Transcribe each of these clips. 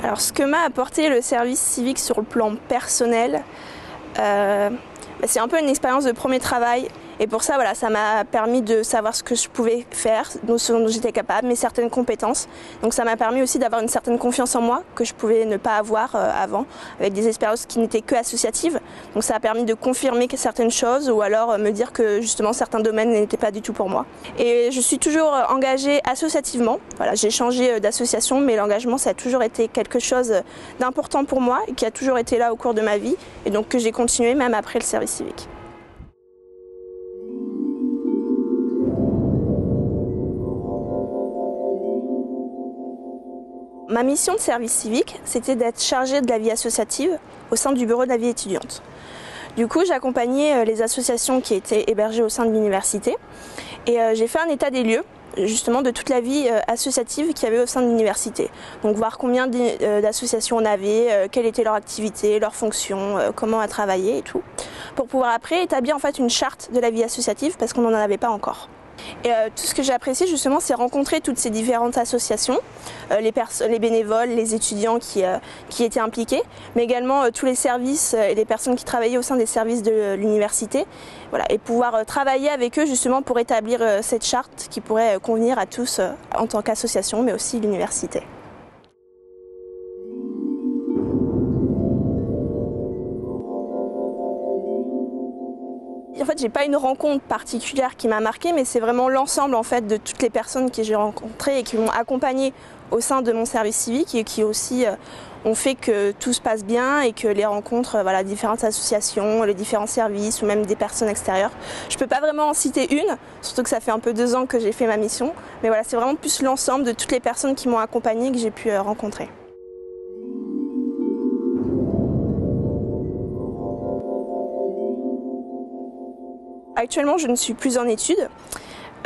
Alors ce que m'a apporté le service civique sur le plan personnel, c'est un peu une expérience de premier travail. Et pour ça, voilà, ça m'a permis de savoir ce que je pouvais faire, ce dont j'étais capable, mes certaines compétences. Donc ça m'a permis aussi d'avoir une certaine confiance en moi que je pouvais ne pas avoir avant, avec des expériences qui n'étaient que associatives. Donc ça a permis de confirmer certaines choses ou alors me dire que justement certains domaines n'étaient pas du tout pour moi. Et je suis toujours engagée associativement. Voilà, j'ai changé d'association, mais l'engagement, ça a toujours été quelque chose d'important pour moi et qui a toujours été là au cours de ma vie. Et donc que j'ai continué même après le service civique. Ma mission de service civique, c'était d'être chargée de la vie associative au sein du bureau de la vie étudiante. Du coup, j'accompagnais les associations qui étaient hébergées au sein de l'université et j'ai fait un état des lieux justement de toute la vie associative qu'il y avait au sein de l'université. Donc voir combien d'associations on avait, quelle était leur activité, leurs fonctions, comment elles travaillaient et tout, pour pouvoir après établir en fait une charte de la vie associative parce qu'on n'en avait pas encore. Et tout ce que j'ai apprécié justement, c'est rencontrer toutes ces différentes associations, les bénévoles, les étudiants qui étaient impliqués, mais également tous les services et les personnes qui travaillaient au sein des services de l'université, voilà, et pouvoir travailler avec eux justement pour établir cette charte qui pourrait convenir à tous en tant qu'association, mais aussi l'université. En fait, j'ai pas une rencontre particulière qui m'a marquée, mais c'est vraiment l'ensemble en fait de toutes les personnes que j'ai rencontrées et qui m'ont accompagnée au sein de mon service civique et qui aussi ont fait que tout se passe bien et que les rencontres, voilà, différentes associations, les différents services ou même des personnes extérieures. Je peux pas vraiment en citer une, surtout que ça fait un peu 2 ans que j'ai fait ma mission, mais voilà, c'est vraiment plus l'ensemble de toutes les personnes qui m'ont accompagnée que j'ai pu rencontrer. Actuellement, je ne suis plus en études,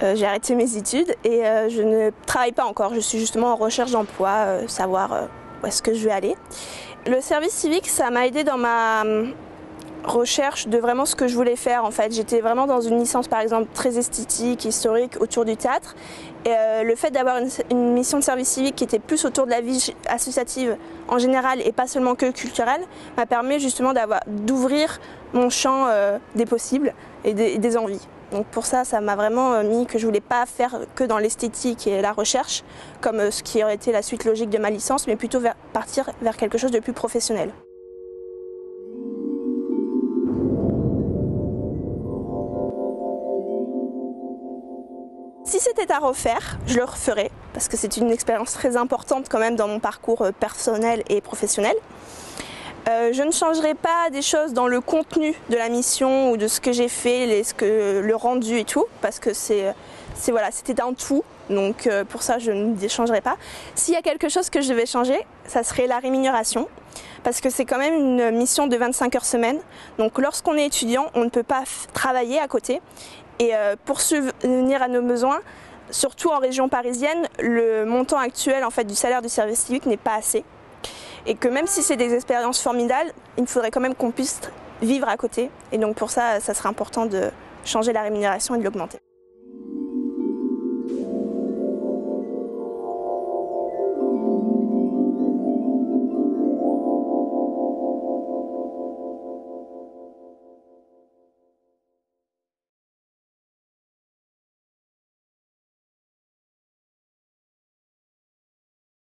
j'ai arrêté mes études et je ne travaille pas encore. Je suis justement en recherche d'emploi, savoir où est-ce que je vais aller. Le service civique, ça m'a aidé dans ma recherche de vraiment ce que je voulais faire en fait. J'étais vraiment dans une licence par exemple très esthétique, historique, autour du théâtre. Et le fait d'avoir une mission de service civique qui était plus autour de la vie associative en général et pas seulement que culturelle, m'a permis justement d'ouvrir mon champ des possibles et des envies. Donc pour ça, ça m'a vraiment mis que je voulais pas faire que dans l'esthétique et la recherche, comme ce qui aurait été la suite logique de ma licence, mais plutôt partir vers quelque chose de plus professionnel. Si c'était à refaire, je le referais, parce que c'est une expérience très importante quand même dans mon parcours personnel et professionnel. Je ne changerai pas des choses dans le contenu de la mission ou de ce que j'ai fait, le rendu et tout, parce que voilà, c'était un tout, donc pour ça je ne changerai pas. S'il y a quelque chose que je devais changer, ça serait la rémunération, parce que c'est quand même une mission de 25 heures semaine, donc lorsqu'on est étudiant, on ne peut pas travailler à côté. Et pour subvenir à nos besoins, surtout en région parisienne, le montant actuel en fait, du salaire du service civique n'est pas assez. Et que même si c'est des expériences formidables, il faudrait quand même qu'on puisse vivre à côté. Et donc pour ça, ça serait important de changer la rémunération et de l'augmenter.